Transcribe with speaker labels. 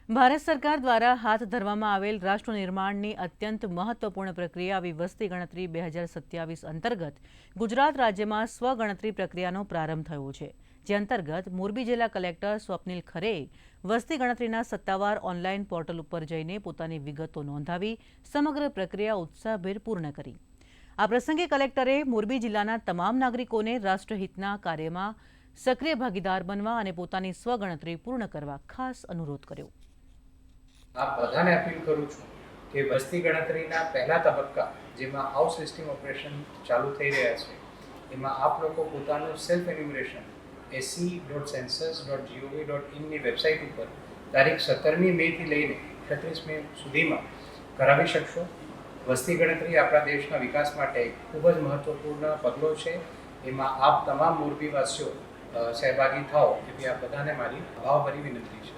Speaker 1: ભારત સરકાર દ્વારા હાથ ધરવામાં આવેલ રાષ્ટ્ર નિર્માણની અત્યંત મહત્વપૂર્ણ પ્રક્રિયા આવી વસ્તી ગણતરી 2027 અંતર્ગત ગુજરાત રાજ્યમાં સ્વગણતરી પ્રક્રિયાનો પ્રારંભ થયો છે, જે અંતર્ગત મોરબી જિલ્લા કલેક્ટર સ્વપ્નિલ ખરેએ વસ્તી ગણતરીના સત્તાવાર ઓનલાઈન પોર્ટલ ઉપર જઈને પોતાની વિગતો નોંધાવી સમગ્ર પ્રક્રિયા ઉત્સાહભેર પૂર્ણ કરી। આ પ્રસંગે કલેક્ટરે મોરબી જિલ્લાના તમામ નાગરિકોને રાષ્ટ્રહિતના કાર્યમાં સક્રિય ભાગીદાર બનવા અને પોતાની સ્વગણતરી પૂર્ણ કરવા ખાસ અનુરોધ કર્યો।
Speaker 2: આપ બધાને અપીલ કરું છું કે વસ્તી ગણતરીના પહેલા તબક્કા જેમાં હાઉસ લિસ્ટિંગ ઓપરેશન ચાલુ થઈ રહ્યા છે એમાં આપ લોકો પોતાનું સેલ્ફ એન્યુમરેશન se.census.gov.in ની વેબસાઇટ ઉપર તારીખ 17મી મેથી લઈને 31 મે સુધીમાં કરાવી શકશો। વસ્તી ગણતરી આપણા દેશના વિકાસ માટે ખૂબ જ મહત્વપૂર્ણ પગલો છે। એમાં આપ તમામ મોરબીવાસીઓ સહભાગી થાઓ એવી આ બધાને મારી ભાવભરી વિનંતી છે।